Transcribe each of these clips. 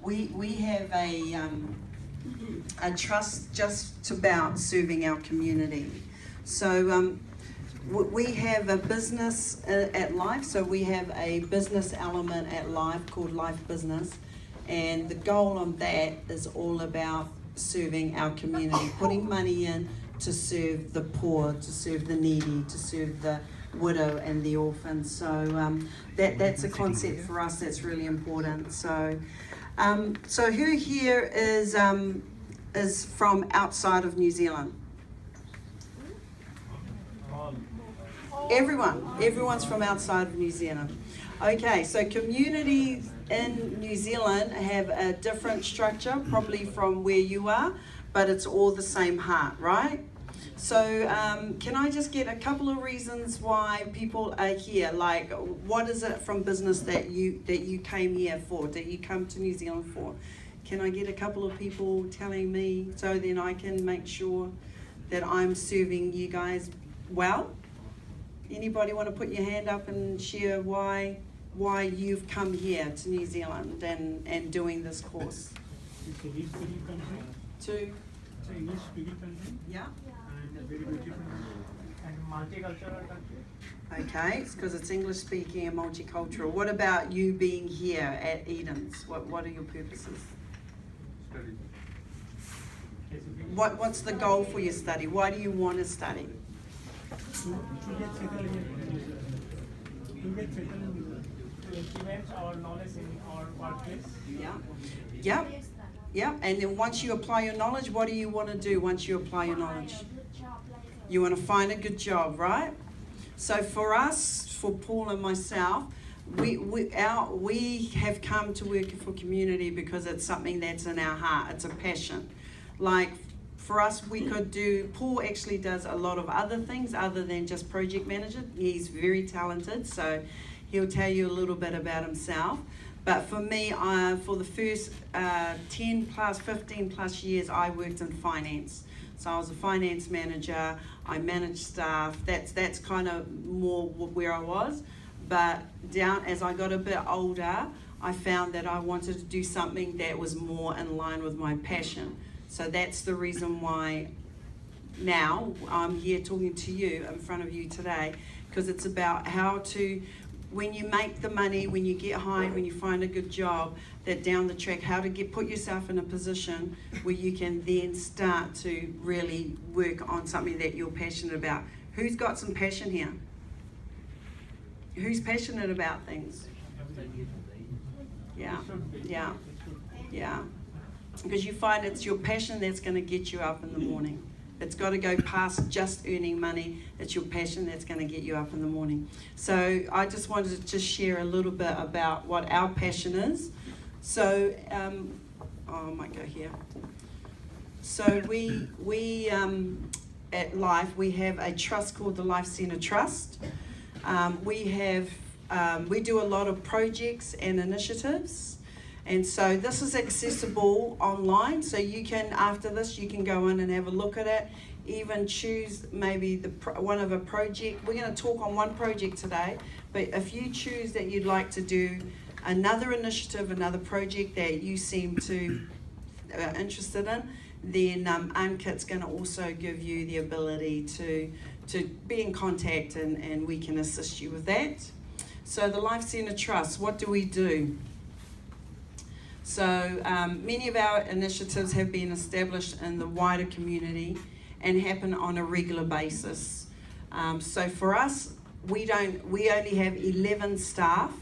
we have a trust just about serving our community. So we have a business at Life, so we have a business element at Life called Life Business, and the goal on that is all about serving our community, putting money in to serve the poor, to serve the needy, to serve the widow and the orphan. So that's a concept for us that's really important. So who here is from outside of New Zealand? Everyone's from outside of New Zealand. Okay, so communities in New Zealand have a different structure, probably from where you are, but it's all the same heart, right? So can I just get a couple of reasons why people are here? Like, what is it from business that you came here for, that you come to New Zealand for? Can I get a couple of people telling me so then I can make sure that I'm serving you guys well? Anybody want to put your hand up and share why you've come here to New Zealand and doing this course? It's an English-speaking country. It's an English-speaking country. Yeah. And a very beautiful and multicultural country. Okay, it's because it's English speaking and multicultural. What about you being here at Eden's? What are your purposes? Study. What's the goal for your study? Why do you want to study? To get settled in to implement our knowledge in our workplace. Yeah. And then once you apply your knowledge, what do you want to do once you apply your knowledge? You want to find a good job, right? So for us, for Paul and myself, we have come to work for community because it's something that's in our heart. It's a passion. Like for us, we could do, Paul actually does a lot of other things other than just project manager. He's very talented, so he'll tell you a little bit about himself. But for me, for the first 10 plus, 15 plus years, I worked in finance. So I was a finance manager, I managed staff, that's kind of more where I was. But as I got a bit older, I found that I wanted to do something that was more in line with my passion. So that's the reason why now I'm here talking to you in front of you today, because it's about how to, when you make the money, when you get hired, when you find a good job, that down the track, how to put yourself in a position where you can then start to really work on something that you're passionate about. Who's got some passion here? Who's passionate about things? Yeah. Because you find it's your passion that's going to get you up in the morning. It's got to go past just earning money. It's your passion that's going to get you up in the morning. So I just wanted to just share a little bit about what our passion is. So, I might go here. So we at Life, we have a trust called the Life Centre Trust. We do a lot of projects and initiatives. And so this is accessible online, so you can, after this, you can go in and have a look at it, even choose maybe one of a project. We're going to talk on one project today, but if you choose that you'd like to do another initiative, another project that you seem to interested in, then Ankit's going to also give you the ability to be in contact and we can assist you with that. So the Life Centre Trust, what do we do? So many of our initiatives have been established in the wider community and happen on a regular basis. So for us, we only have 11 staff,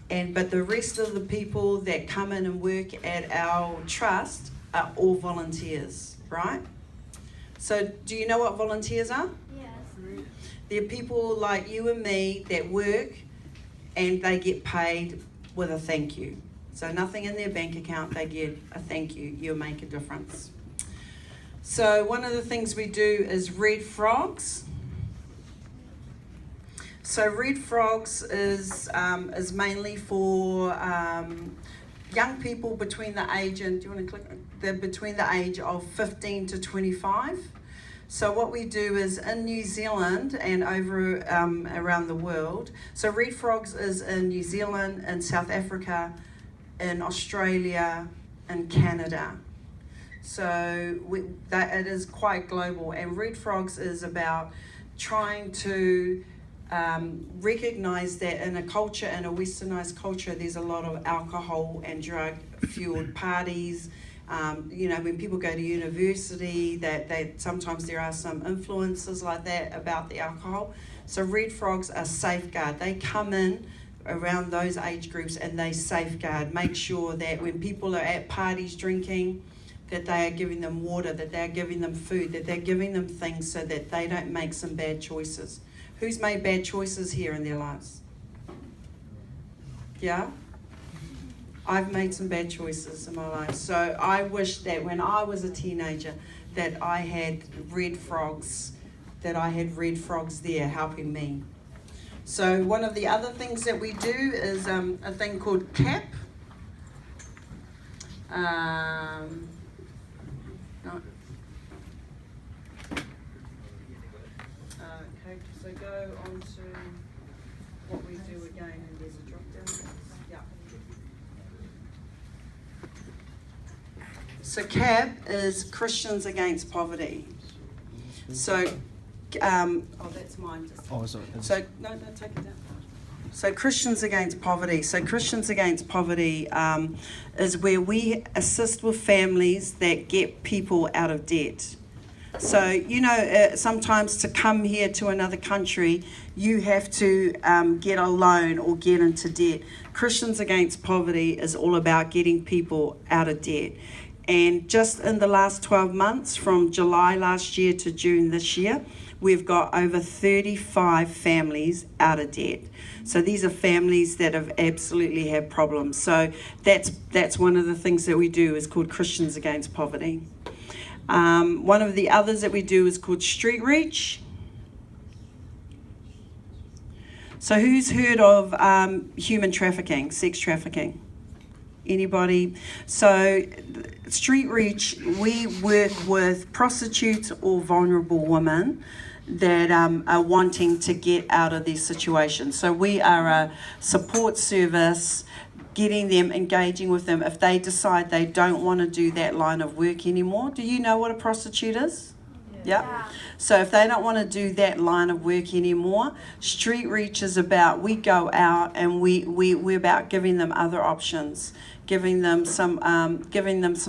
but the rest of the people that come in and work at our trust are all volunteers, right? So do you know what volunteers are? Yes. They're people like you and me that work and they get paid with a thank you. So nothing in their bank account, they get a thank you. You'll make a difference. So one of the things we do is Red Frogs. So Red Frogs is mainly for young people between the age, and do you want to click? Between the age of 15 to 25. So what we do is in New Zealand and over around the world. So Red Frogs is in New Zealand, in South Africa, in Australia and Canada. So it is quite global, and Red Frogs is about trying to recognize that in a culture, in a westernized culture, there's a lot of alcohol and drug fueled parties. When people go to university, that sometimes there are some influences like that about the alcohol. So Red Frogs are safeguard. They come in around those age groups and they safeguard, make sure that when people are at parties drinking, that they are giving them water, that they're giving them food, that they're giving them things so that they don't make some bad choices. Who's made bad choices here in their lives? Yeah? I've made some bad choices in my life. So I wish that when I was a teenager that I had Red Frogs, there helping me. So one of the other things that we do is a thing called CAP. Okay, so go on to what we do again, and there's a drop down. Yeah. So CAP is Christians Against Poverty. So, that's mine. So, no, take it down. So Christians Against Poverty. So Christians Against Poverty is where we assist with families that get people out of debt. So, sometimes to come here to another country, you have to get a loan or get into debt. Christians Against Poverty is all about getting people out of debt. And just in the last 12 months, from July last year to June this year, we've got over 35 families out of debt. So these are families that have absolutely had problems. So that's one of the things that we do is called Christians Against Poverty. One of the others that we do is called Street Reach. So who's heard of human trafficking, sex trafficking? Anybody? So Street Reach, we work with prostitutes or vulnerable women that are wanting to get out of these situations. So we are a support service, getting them, engaging with them. If they decide they don't want to do that line of work anymore, do you know what a prostitute is? Yeah. So if they don't want to do that line of work anymore, Street Reach is about, we go out and we're about giving them other options, giving them some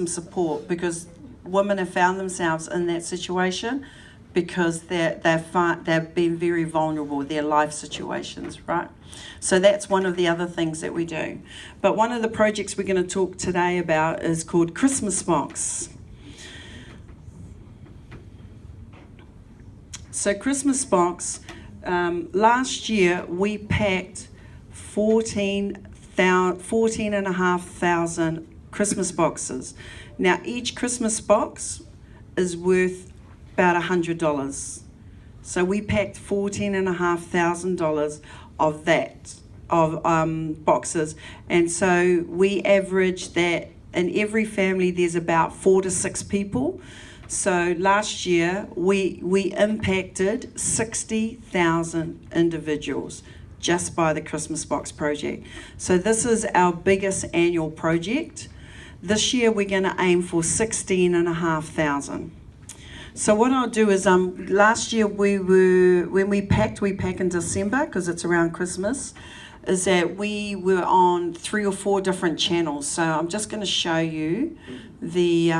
support, because women have found themselves in that situation because they've been very vulnerable, their life situations, right? So that's one of the other things that we do. But one of the projects we're going to talk today about is called Christmas Box. So Christmas Box, last year we packed 14,500 Christmas boxes. Now each Christmas box is worth about $100. So we packed $14,500 of that, of boxes. And so we average that in every family there's about 4 to 6 people. So last year we impacted 60,000 individuals just by the Christmas Box project. So this is our biggest annual project. This year we're going to aim for 16,500. So what I'll do is last year when we pack in December because it's around Christmas, is that we were on 3 or 4 different channels. So I'm just going to show you the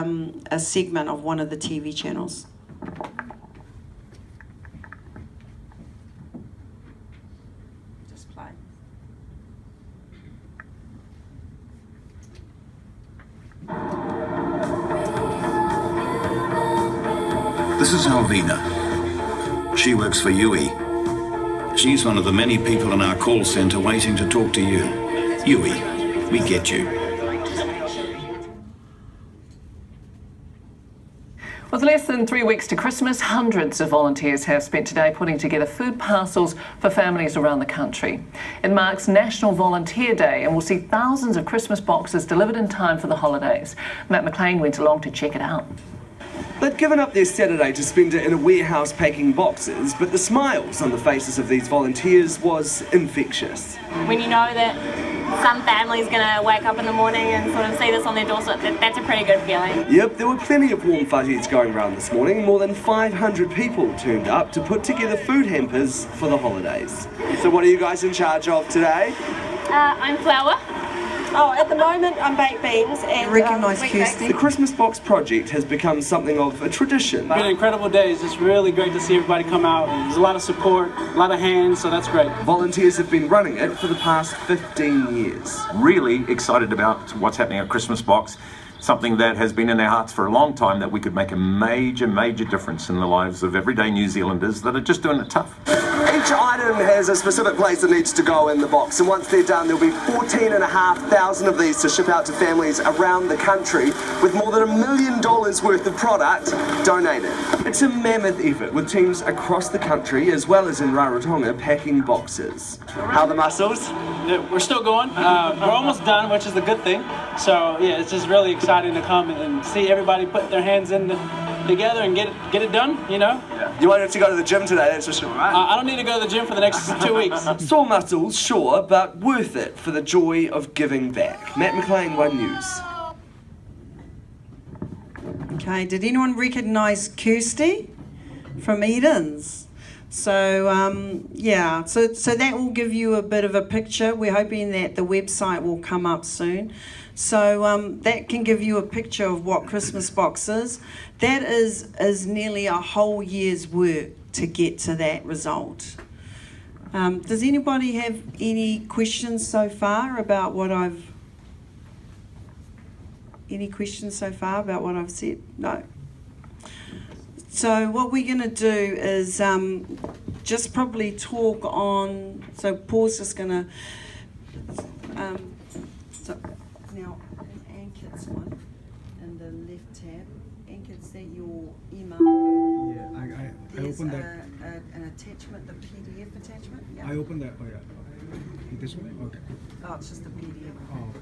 a segment of one of the TV channels. Just play. This is Alvina. She works for Yui. She's one of the many people in our call centre waiting to talk to you. Yui, we get you. With less than 3 weeks to Christmas, hundreds of volunteers have spent today putting together food parcels for families around the country. It marks National Volunteer Day and we'll see thousands of Christmas boxes delivered in time for the holidays. Matt McLean went along to check it out. They'd given up their Saturday to spend it in a warehouse packing boxes, but the smiles on the faces of these volunteers was infectious. When you know that some family's going to wake up in the morning and sort of see this on their doorstep. That's a pretty good feeling. Yep, there were plenty of warm fuzzies going around this morning. More than 500 people turned up to put together food hampers for the holidays. So what are you guys in charge of today? I'm Flour. Oh, at the moment I'm baked beans and Recognise wheat Kirsty. The Christmas Box project has become something of a tradition. It's been incredible days. It's really great to see everybody come out. There's a lot of support, a lot of hands, so that's great. Volunteers have been running it for the past 15 years. Really excited about what's happening at Christmas Box, something that has been in our hearts for a long time, that we could make a major difference in the lives of everyday New Zealanders that are just doing it tough. Each item has a specific place that needs to go in the box, and once they're done, there'll be 14,500 of these to ship out to families around the country, with more than $1 million worth of product donated. It's a mammoth effort, with teams across the country, as well as in Rarotonga, packing boxes. How are the muscles? Yeah, we're still going. We're almost done, which is a good thing. So yeah, it's just really exciting to come and see everybody put their hands in together and get it done, you know? You won't have to go to the gym today, that's for sure, right? I don't need to go to the gym for the next 2 weeks. Sore muscles, sure, but worth it for the joy of giving back. Matt McLean, One News. Okay, did anyone recognise Kirsty from Edens? So, yeah, so that will give you a bit of a picture. We're hoping that the website will come up soon. So that can give you a picture of what Christmas Box is. That is nearly a whole year's work to get to that result. Does anybody have any questions so far about what I've... Any questions so far about what I've said? No. So what we're going to do is just probably talk on... So Paul's just going to... So now, Ankit's one in the left tab. Ankit's that your email? Yeah, I There's opened that. an attachment, the PDF attachment? Yeah. I opened that. Oh yeah. This one? Okay. Oh, it's just the PDF. Oh.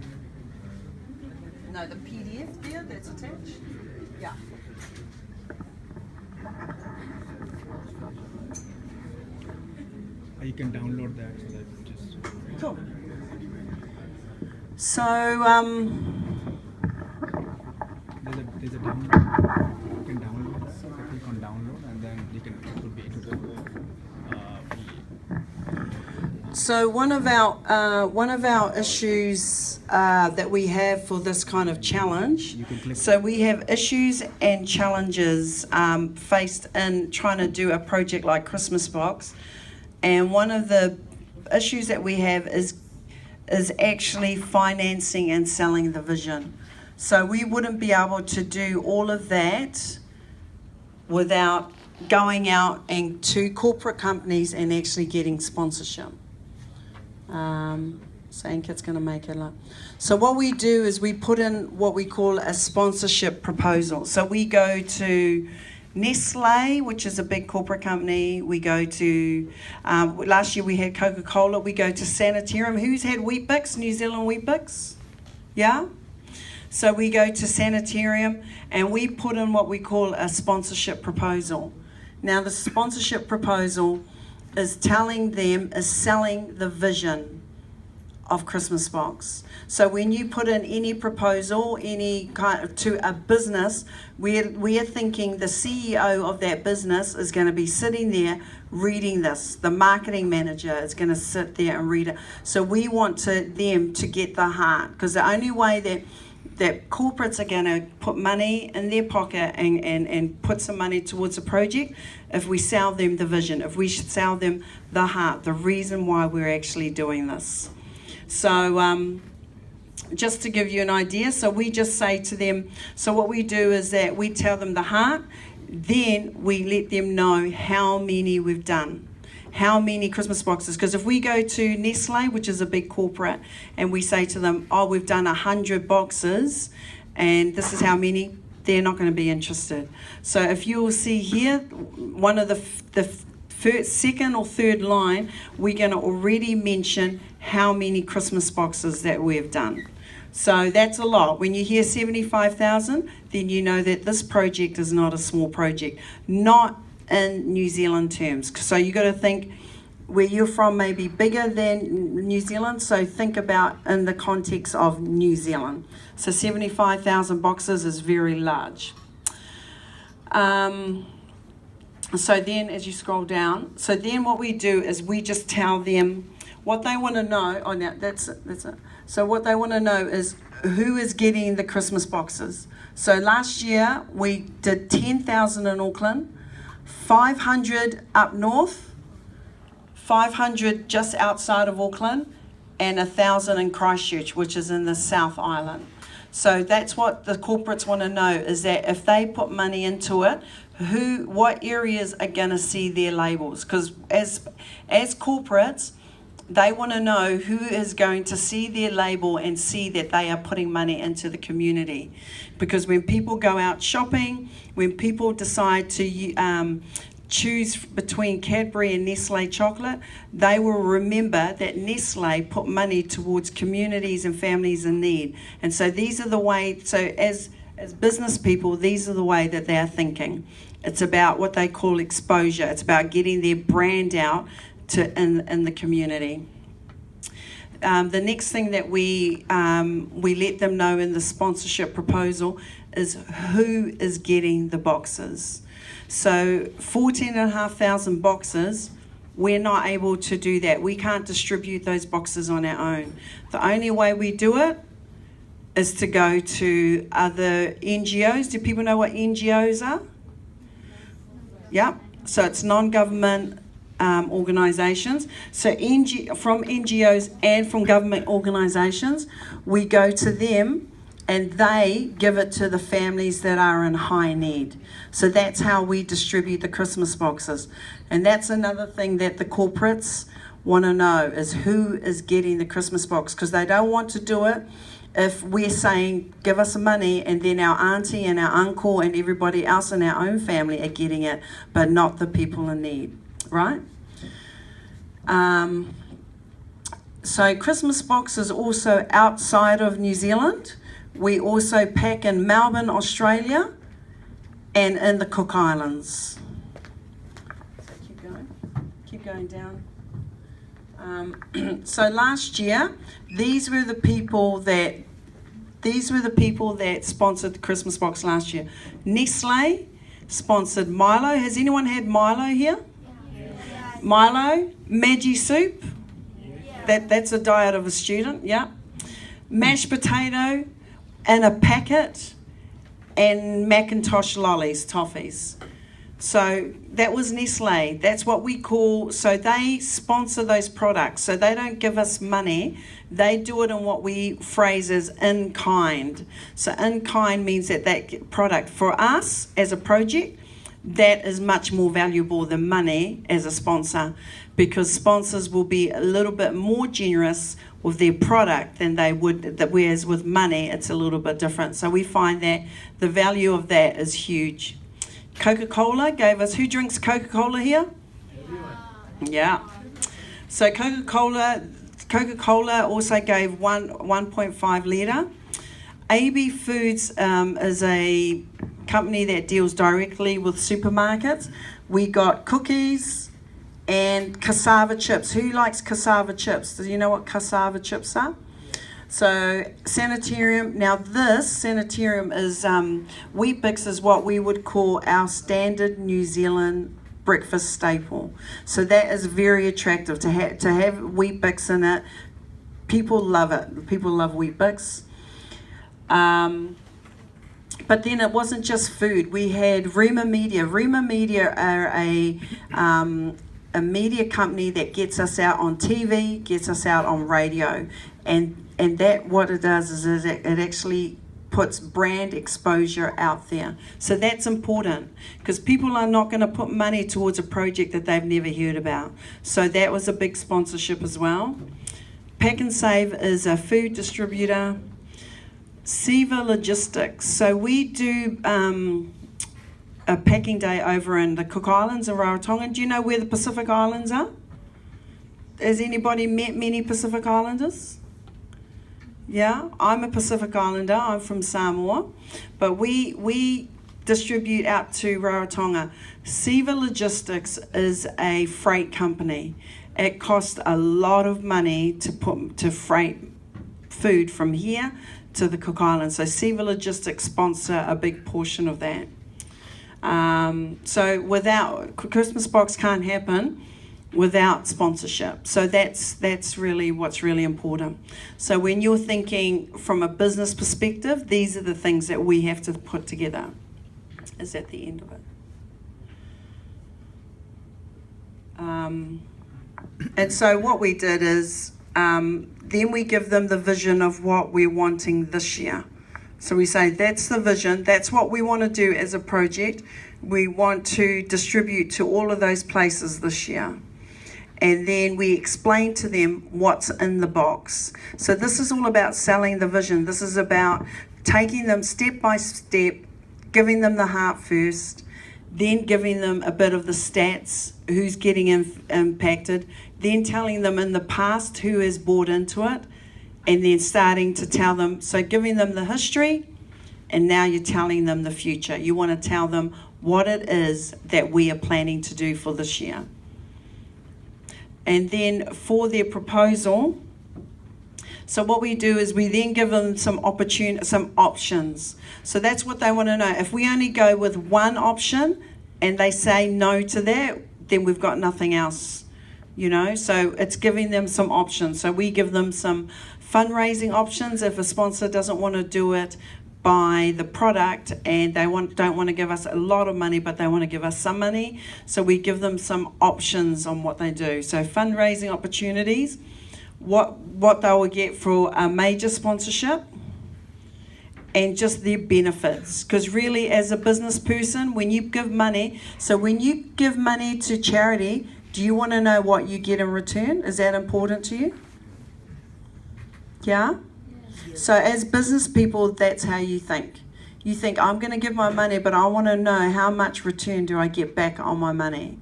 No, the PDF there that's attached? Yeah. You can download that so that just. Cool. So, There's a download. You can download that. So click on download and then you can. It will be So one of our issues that we have for this kind of challenge, so we have issues and challenges faced in trying to do a project like Christmas Box, and one of the issues that we have is actually financing and selling the vision. So we wouldn't be able to do all of that without going out and to corporate companies and actually getting sponsorship. So Ankit's going to make it up. So what we do is we put in what we call a sponsorship proposal. So we go to Nestle, which is a big corporate company. We go to, last year we had Coca-Cola. We go to Sanitarium. Who's had Weet-Bix, New Zealand Weet-Bix? Yeah? So we go to Sanitarium and we put in what we call a sponsorship proposal. Now the sponsorship proposal is telling them, is selling the vision of Christmas Box. So when you put in any proposal, any kind of, to a business, we are thinking the CEO of that business is going to be sitting there reading this. The marketing manager is going to sit there and read it. So we want them to get the heart, because the only way that corporates are going to put money in their pocket and put some money towards a project if we sell them the vision, if we sell them the heart, the reason why we're actually doing this. So just to give you an idea, so we just say to them, so what we do is that we tell them the heart, then we let them know how many we've done. How many Christmas boxes? Because if we go to Nestle, which is a big corporate, and we say to them, oh, we've done 100 boxes, and this is how many, they're not going to be interested. So if you'll see here, one of the second or third line, we're going to already mention how many Christmas boxes that we've done. So that's a lot. When you hear 75,000, then you know that this project is not a small project. Not in New Zealand terms. So you got to think where you're from may be bigger than New Zealand, so think about in the context of New Zealand. So 75,000 boxes is very large. So then as you scroll down, so then what we do is we just tell them what they want to know. Oh, now that's it. So what they want to know is who is getting the Christmas boxes. So last year we did 10,000 in Auckland, 500 up north, 500 just outside of Auckland, and 1,000 in Christchurch, which is in the South Island. So that's what the corporates want to know, is that if they put money into it, what areas are going to see their labels? Because as corporates, they want to know who is going to see their label and see that they are putting money into the community. Because when people go out shopping, when people decide to choose between Cadbury and Nestle chocolate, they will remember that Nestle put money towards communities and families in need. And so these are the way, so as business people, these are the way that they're thinking. It's about what they call exposure. It's about getting their brand out in the community. The next thing that we let them know in the sponsorship proposal is who is getting the boxes. So 14,500 boxes, we're not able to do that. We can't distribute those boxes on our own. The only way we do it is to go to other NGOs. Do people know what NGOs are? Yeah, so it's non-government organisations. So from NGOs and from government organisations, we go to them and they give it to the families that are in high need. So that's how we distribute the Christmas boxes. And that's another thing that the corporates want to know, is who is getting the Christmas box, because they don't want to do it if we're saying, give us some money, and then our auntie and our uncle and everybody else in our own family are getting it, but not the people in need, right? So Christmas boxes also outside of New Zealand. We also pack in Melbourne, Australia, and in the Cook Islands. So keep going down. So last year, these were the people that sponsored the Christmas box last year. Nestle sponsored Milo. Has anyone had Milo here? Yeah. Milo, Maggi soup. Yeah. That's a diet of a student. Yeah. Mashed potato in a packet, and Macintosh lollies, toffees. So that was Nestle. That's what we call, so they sponsor those products. So they don't give us money. They do it in what we phrase as in kind. So in kind means that product for us as a project, that is much more valuable than money as a sponsor, because sponsors will be a little bit more generous with their product than they would, whereas with money, it's a little bit different. So we find that the value of that is huge. Coca-Cola gave us, who drinks Coca-Cola here? Yeah. So Coca-Cola also gave 1.5 litre. AB Foods is a company that deals directly with supermarkets. We got cookies and cassava chips. Who likes cassava chips? Do you know what cassava chips are? So Sanitarium, now this Sanitarium is, Weet-Bix is what we would call our standard New Zealand breakfast staple. So that is very attractive to have Weet-Bix in it. People love it. People love Weet-Bix. But then it wasn't just food. We had Rima Media. Rima Media are a media company that gets us out on TV, gets us out on radio, and that what it does is it actually puts brand exposure out there. So that's important, because people are not going to put money towards a project that they've never heard about. So that was a big sponsorship as well. Pack and Save is a food distributor. Siva Logistics. So we do a packing day over in the Cook Islands in Rarotonga. Do you know where the Pacific Islands are? Has anybody met many Pacific Islanders? Yeah, I'm a Pacific Islander. I'm from Samoa. But we distribute out to Rarotonga. Siva Logistics is a freight company. It costs a lot of money to freight food from here to the Cook Islands. So Seva Logistics sponsor a big portion of that. So without Christmas Box can't happen without sponsorship. So that's really what's really important. So when you're thinking from a business perspective, these are the things that we have to put together. Is that the end of it? And so what we did is then we give them the vision of what we're wanting this year. So we say, that's the vision, that's what we want to do as a project. We want to distribute to all of those places this year. And then we explain to them what's in the box. So this is all about selling the vision. This is about taking them step by step, giving them the heart first, then giving them a bit of the stats, who's getting impacted, then telling them in the past who has bought into it, and then starting to tell them, so giving them the history, and now you're telling them the future. You want to tell them what it is that we are planning to do for this year. And then for their proposal, so what we do is we then give them some options. So that's what they want to know. If we only go with one option and they say no to that, then we've got nothing else, you know. So it's giving them some options. So we give them some fundraising options if a sponsor doesn't want to do it by the product and they don't want to give us a lot of money, but they want to give us some money. So we give them some options on what they do. So fundraising opportunities, what they will get for a major sponsorship, and just their benefits. Because really, as a business person, when you give money, so when you give money to charity, do you want to know what you get in return? Is that important to you? Yeah? So as business people, that's how you think. You think, I'm going to give my money, but I want to know how much return do I get back on my money.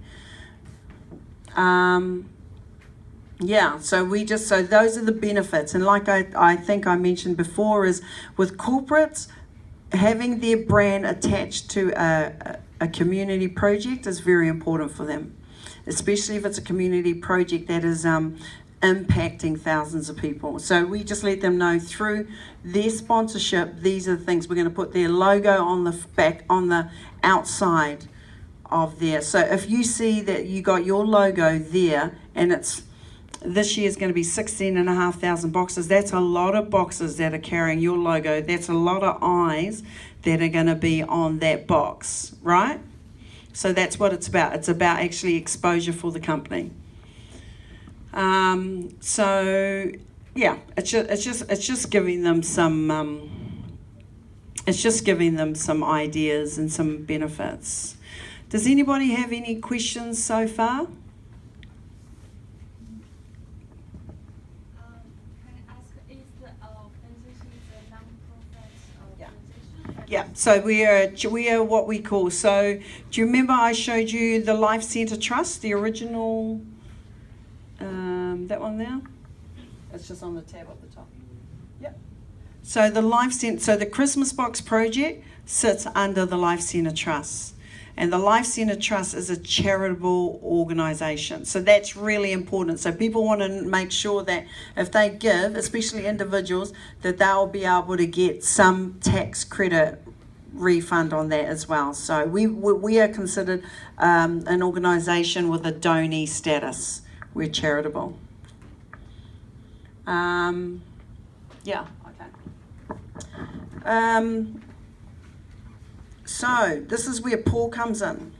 Yeah, so those are the benefits. And like I think I mentioned before, is with corporates, having their brand attached to a community project is very important for them, especially if it's a community project that is impacting thousands of people. So we just let them know through their sponsorship, these are the things. We're going to put their logo on the back, on the outside of there. So if you see that you got your logo there, and it's this year is going to be 16,500 boxes. That's a lot of boxes that are carrying your logo. That's a lot of eyes that are going to be on that box, right? So that's what it's about. It's about actually exposure for the company. So yeah, it's just giving them some ideas and some benefits. Does anybody have any questions so far? Yeah, so we are what we call, so do you remember I showed you the Life Centre Trust, the original, that one there? It's just on the tab at the top. Yep. So the Life Centre, so the Christmas Box project sits under the Life Centre Trust. And the Life Centre Trust is a charitable organisation. So that's really important. So people want to make sure that if they give, especially individuals, that they'll be able to get some tax credit refund on that as well. So we are considered an organisation with a donee status. We're charitable. Yeah, okay. So this is where Paul comes in.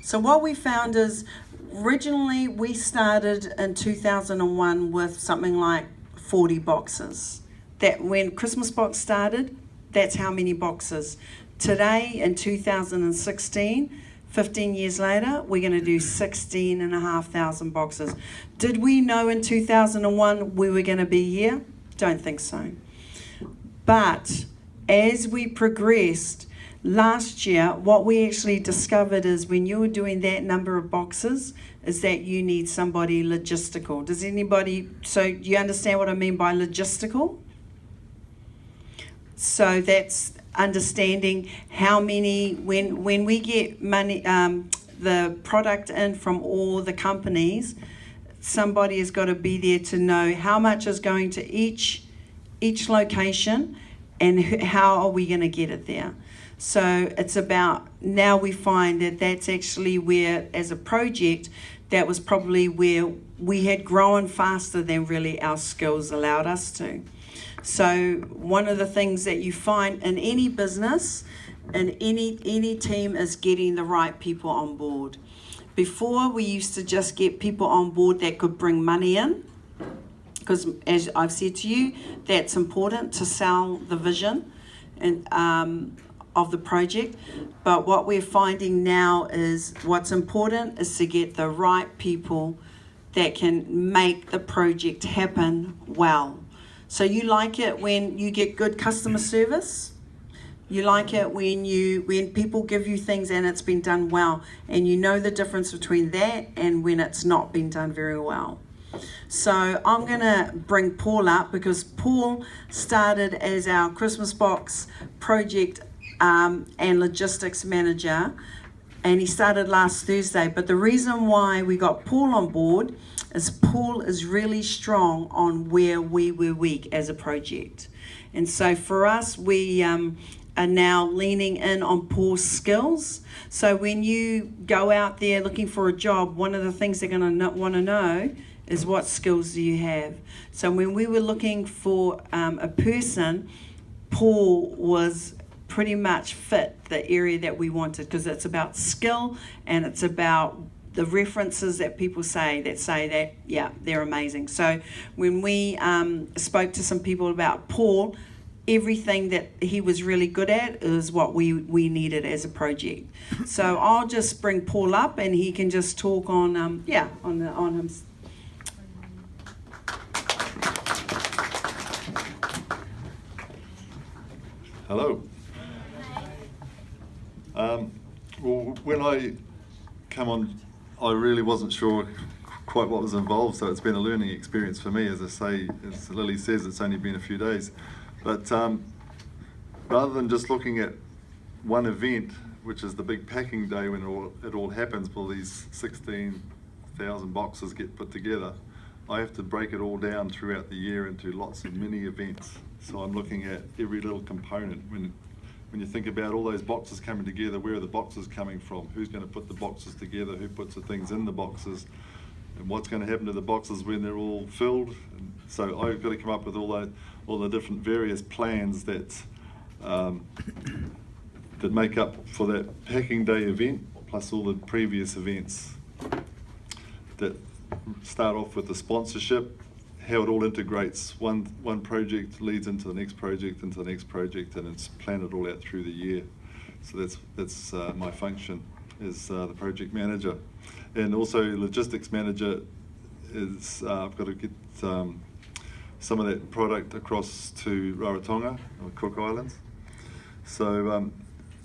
So what we found is originally we started in 2001 with something like 40 boxes. That when Christmas Box started, that's how many boxes. Today in 2016, 15 years later, we're going to do 16,500 boxes. Did we know in 2001 we were going to be here? Don't think so. But as we progressed, last year, what we actually discovered is when you're doing that number of boxes, is that you need somebody logistical. Does anybody, so do you understand what I mean by logistical? So that's understanding how many, when we get money, the product in from all the companies, somebody has got to be there to know how much is going to each location and how are we going to get it there. So it's about, now we find that that's actually where, as a project, that was probably where we had grown faster than really our skills allowed us to. So one of the things that you find in any business, in any team, is getting the right people on board. Before, we used to just get people on board that could bring money in, because as I've said to you, that's important to sell the vision and of the project. But what we're finding now is what's important is to get the right people that can make the project happen well. So you like it when you get good customer service? You like it when people give you things and it's been done well, and you know the difference between that and when it's not been done very well. So I'm gonna bring Paul up, because Paul started as our Christmas box project and logistics manager, and he started last Thursday. But the reason why we got Paul on board is Paul is really strong on where we were weak as a project. And so for us, we are now leaning in on Paul's skills. So when you go out there looking for a job, one of the things they're going to want to know is what skills do you have. So when we were looking for a person, Paul was pretty much fit the area that we wanted, because it's about skill and it's about the references that people say that, yeah, they're amazing. So when we spoke to some people about Paul, everything that he was really good at is what we needed as a project. So I'll just bring Paul up and he can just talk on him. Hello. Well, when I come on, I really wasn't sure quite what was involved, so it's been a learning experience for me. As I say, as Lily says, it's only been a few days. But rather than just looking at one event, which is the big packing day when it all happens, well, these 16,000 boxes get put together, I have to break it all down throughout the year into lots of mini events. So I'm looking at every little component. When you think about all those boxes coming together, where are the boxes coming from? Who's going to put the boxes together? Who puts the things in the boxes? And what's going to happen to the boxes when they're all filled? And so I've got to come up with all the different various plans that make up for that packing day event, plus all the previous events that start off with the sponsorship, how it all integrates. One project leads into the next project, into the next project, and it's planned it all out through the year. So that's my function as the project manager. And also logistics manager is, I've got to get some of that product across to Rarotonga, or Cook Islands. So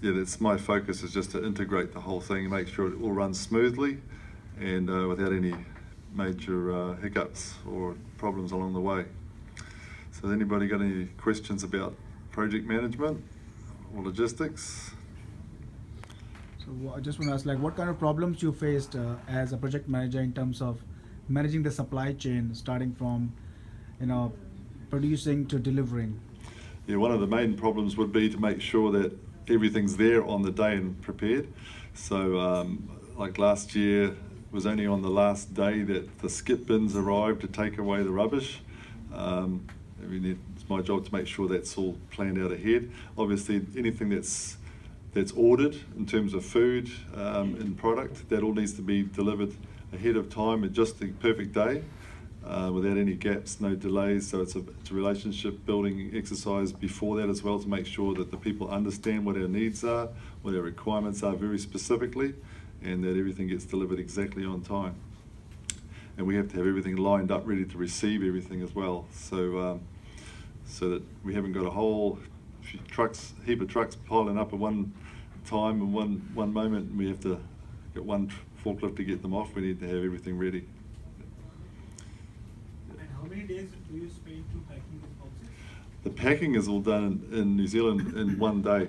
yeah, that's my focus, is just to integrate the whole thing and make sure it all runs smoothly and without any major hiccups or problems along the way. So has anybody got any questions about project management or logistics? So I just want to ask, like, what kind of problems you faced as a project manager in terms of managing the supply chain, starting from, producing to delivering? Yeah, one of the main problems would be to make sure that everything's there on the day and prepared. So like last year, it was only on the last day that the skip bins arrived to take away the rubbish. It's my job to make sure that's all planned out ahead. Obviously, anything that's ordered in terms of food and product, that all needs to be delivered ahead of time at just the perfect day, without any gaps, no delays. So it's a relationship building exercise before that as well, to make sure that the people understand what our needs are, what our requirements are very specifically, and that everything gets delivered exactly on time. And we have to have everything lined up, ready to receive everything as well, so that we haven't got a whole heap of trucks piling up at one time and one moment, and we have to get one forklift to get them off. We need to have everything ready. And how many days do you spend to packing the boxes? The packing is all done in New Zealand in one day.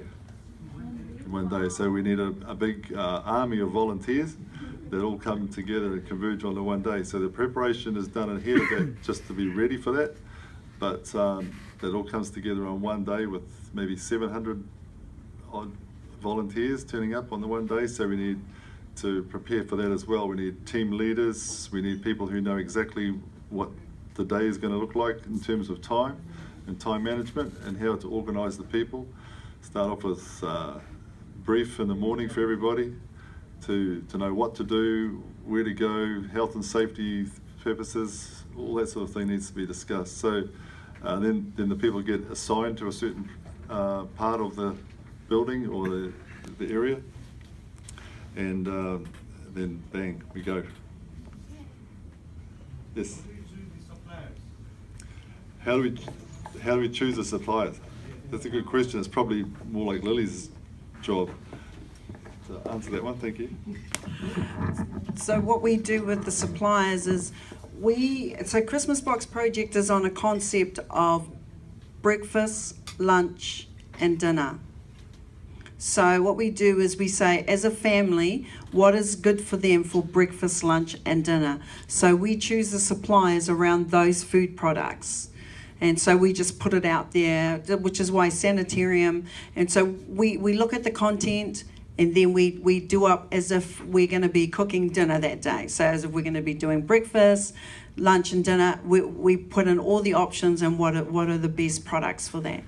So we need a big army of volunteers that all come together and converge on the one day. So the preparation is done ahead of that just to be ready for that. But that all comes together on one day with maybe 700 odd volunteers turning up on the one day. So we need to prepare for that as well. We need team leaders. We need people who know exactly what the day is going to look like in terms of time and time management and how to organise the people. Start off with brief in the morning for everybody to know what to do, where to go, health and safety purposes, all that sort of thing needs to be discussed. So then the people get assigned to a certain part of the building or the area, and then bang, we go. Yes. How do we choose the suppliers? That's a good question. It's probably more like Lily's job to answer that one. Thank you. So what we do with the suppliers is so Christmas Box Project is on a concept of breakfast, lunch and dinner. So what we do is we say, as a family, what is good for them for breakfast, lunch and dinner. So we choose the suppliers around those food products. And so we just put it out there, which is why Sanitarium. And so we look at the content and then we do up as if we're going to be cooking dinner that day. So as if we're going to be doing breakfast, lunch and dinner, we put in all the options and what are the best products for that.